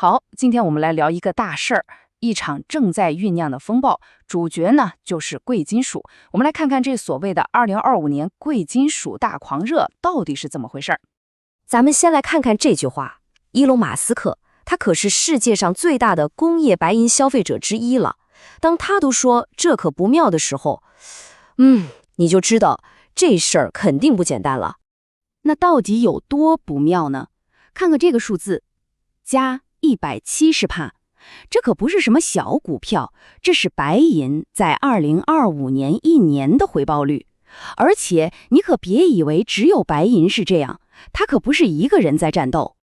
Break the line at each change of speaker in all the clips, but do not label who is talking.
好，今天我们来聊一个大事儿，一场正在酝酿的风暴，主角呢就是贵金属。我们来看看这所谓的2025年贵金属大狂热到底是怎么回事儿。
咱们先来看看这句话，伊隆马斯克，他可是世界上最大的工业白银消费者之一了。当他都说这可不妙的时候，你就知道这事儿肯定不简单了。
那到底有多不妙呢？看看这个数字，加170%，这可不是什么小股票，这是白银在2025年一年的回报率。而且你可别以为只有白银是这样，它可不是一个人在战斗。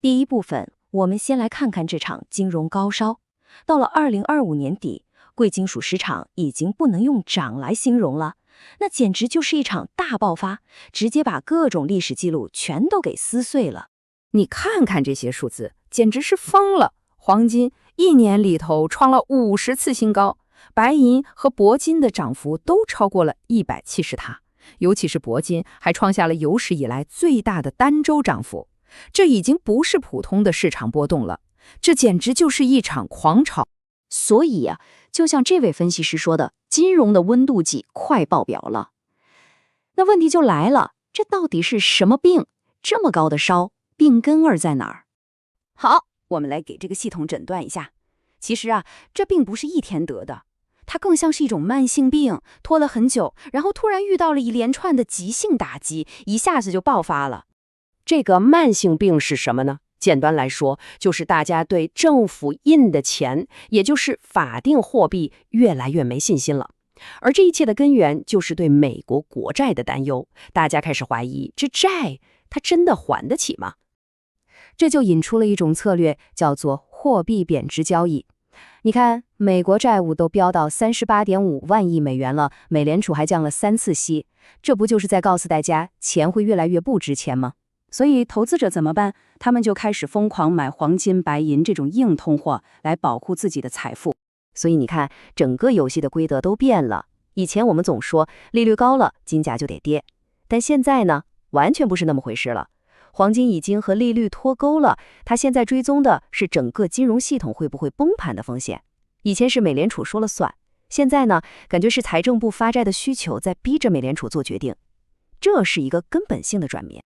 第一部分，我们先来看看这场金融高烧。到了2025年底，贵金属市场已经不能用涨来形容了，那简直就是一场大爆发，直接把各种历史记录全都给撕碎了。
你看看这些数字，简直是疯了！黄金一年里头创了50次新高，白银和铂金的涨幅都超过了170%，尤其是铂金还创下了有史以来最大的单周涨幅。这已经不是普通的市场波动了，这简直就是一场狂潮。
所以啊，就像这位分析师说的，金融的温度计快爆表了。那问题就来了，这到底是什么病？这么高的烧，病根儿在哪儿？
好，我们来给这个系统诊断一下。其实啊，这并不是一天得的，它更像是一种慢性病，拖了很久，然后突然遇到了一连串的急性打击，一下子就爆发了。
这个慢性病是什么呢？简单来说，就是大家对政府印的钱，也就是法定货币越来越没信心了。而这一切的根源就是对美国国债的担忧，大家开始怀疑这债它真的还得起吗？
这就引出了一种策略，叫做货币贬值交易。你看，美国债务都飙到38.5万亿美元了，美联储还降了3次息，这不就是在告诉大家钱会越来越不值钱吗？
所以投资者怎么办？他们就开始疯狂买黄金、白银这种硬通货来保护自己的财富。
所以你看，整个游戏的规则都变了。以前我们总说利率高了，金价就得跌，但现在呢，完全不是那么回事了。黄金已经和利率脱钩了，它现在追踪的是整个金融系统会不会崩盘的风险。以前是美联储说了算，现在呢，感觉是财政部发债的需求在逼着美联储做决定，这是一个根本性的转变。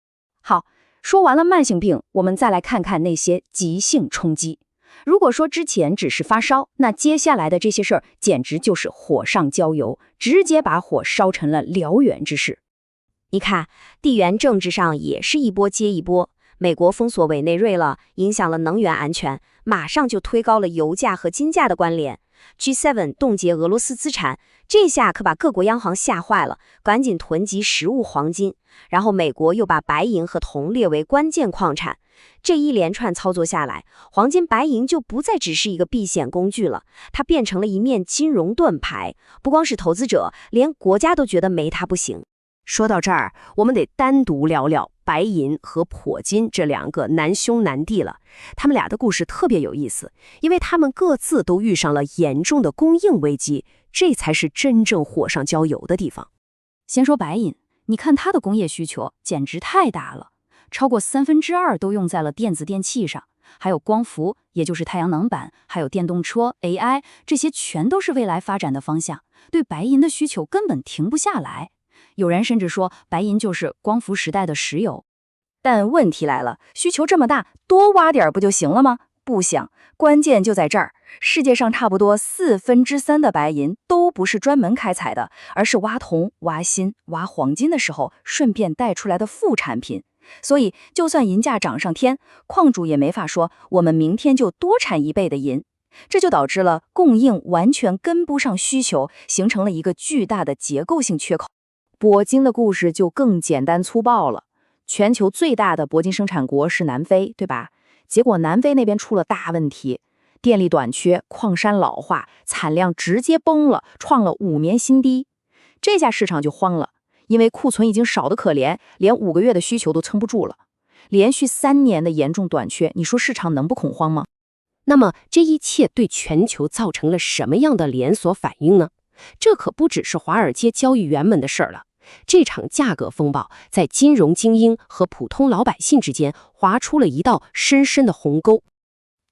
好，说完了慢性病，我们再来看看那些急性冲击。如果说之前只是发烧，那接下来的这些事儿简直就是火上浇油，直接把火烧成了燎原之势。
你看，地缘政治上也是一波接一波。美国封锁委内瑞拉，影响了能源安全，马上就推高了油价和金价的关联。G7 冻结俄罗斯资产，这下可把各国央行吓坏了，赶紧囤积实物黄金。然后美国又把白银和铜列为关键矿产。这一连串操作下来，黄金白银就不再只是一个避险工具了，它变成了一面金融盾牌。不光是投资者，连国家都觉得没它不行。
说到这儿，我们得单独聊聊白银和铂金这两个难兄难弟了。他们俩的故事特别有意思，因为他们各自都遇上了严重的供应危机，这才是真正火上浇油的地方。
先说白银，你看它的工业需求简直太大了，超过2/3都用在了电子电器上，还有光伏，也就是太阳能板，还有电动车、AI， 这些全都是未来发展的方向，对白银的需求根本停不下来。有人甚至说白银就是光伏时代的石油。但问题来了，需求这么大，多挖点不就行了吗？不行，关键就在这儿。世界上差不多3/4的白银都不是专门开采的，而是挖铜、挖锌、挖黄金的时候顺便带出来的副产品。所以就算银价涨上天，矿主也没法说我们明天就多产1倍的银。这就导致了供应完全跟不上需求，形成了一个巨大的结构性缺口。铂金的故事就更简单粗暴了。全球最大的铂金生产国是南非，对吧？结果南非那边出了大问题，电力短缺，矿山老化，产量直接崩了，创了5年新低。这下市场就慌了，因为库存已经少得可怜，连5个月的需求都撑不住了。连续3年的严重短缺，你说市场能不恐慌吗？
那么这一切对全球造成了什么样的连锁反应呢？这可不只是华尔街交易员们的事儿了。这场价格风暴在金融精英和普通老百姓之间划出了一道深深的鸿沟。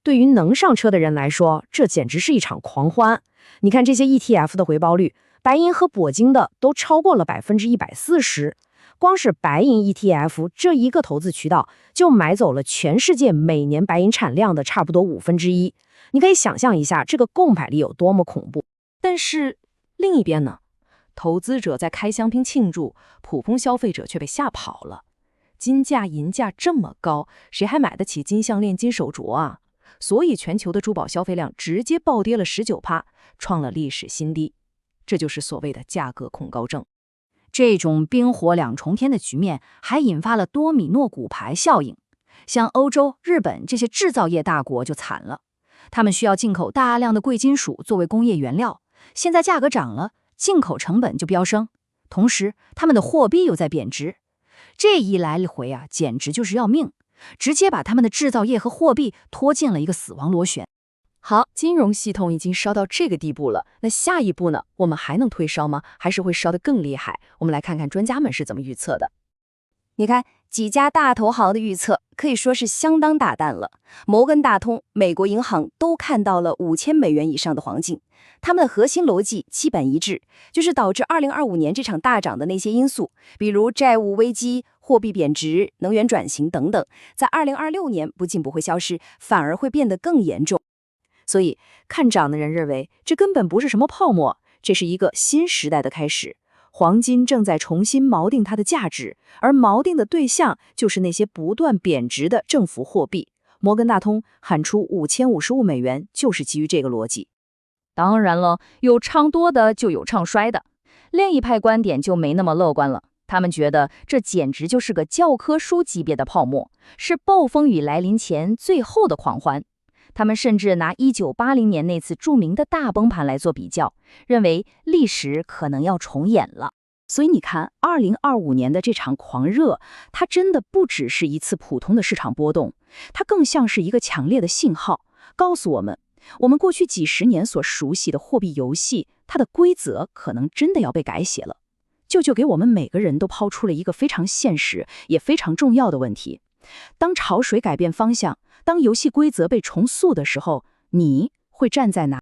对于能上车的人来说，这简直是一场狂欢。你看这些 ETF 的回报率，白银和铂金的都超过了140%。光是白银 ETF 这一个投资渠道，就买走了全世界每年白银产量的差不多1/5。你可以想象一下这个购买力有多么恐怖。
但是另一边呢，投资者在开香槟庆祝，普通消费者却被吓跑了。金价、银价这么高，谁还买得起金项链、金手镯啊？所以全球的珠宝消费量直接暴跌了19%，创了历史新低。这就是所谓的价格恐高症。
这种冰火两重天的局面还引发了多米诺骨牌效应，像欧洲、日本这些制造业大国就惨了，他们需要进口大量的贵金属作为工业原料，现在价格涨了，进口成本就飙升，同时他们的货币又在贬值，这一来一回啊，简直就是要命，直接把他们的制造业和货币拖进了一个死亡螺旋。
好，金融系统已经烧到这个地步了，那下一步呢？我们还能退烧吗？还是会烧得更厉害？我们来看看专家们是怎么预测的。
你看，几家大投行的预测可以说是相当大胆了。摩根大通、美国银行都看到了$5000以上的黄金，他们的核心逻辑基本一致，就是导致2025年这场大涨的那些因素，比如债务危机、货币贬值、能源转型等等，在2026年不仅不会消失，反而会变得更严重。
所以，看涨的人认为，这根本不是什么泡沫，这是一个新时代的开始。黄金正在重新锚定它的价值，而锚定的对象就是那些不断贬值的政府货币。摩根大通喊出$5055，就是基于这个逻辑。
当然了，有唱多的就有唱衰的，另一派观点就没那么乐观了。他们觉得这简直就是个教科书级别的泡沫，是暴风雨来临前最后的狂欢。他们甚至拿1980年那次著名的大崩盘来做比较，认为历史可能要重演了。所以你看，2025年的这场狂热，它真的不只是一次普通的市场波动，它更像是一个强烈的信号，告诉我们，我们过去几十年所熟悉的货币游戏，它的规则可能真的要被改写了。就给我们每个人都抛出了一个非常现实也非常重要的问题：当潮水改变方向，当游戏规则被重塑的时候，你会站在哪？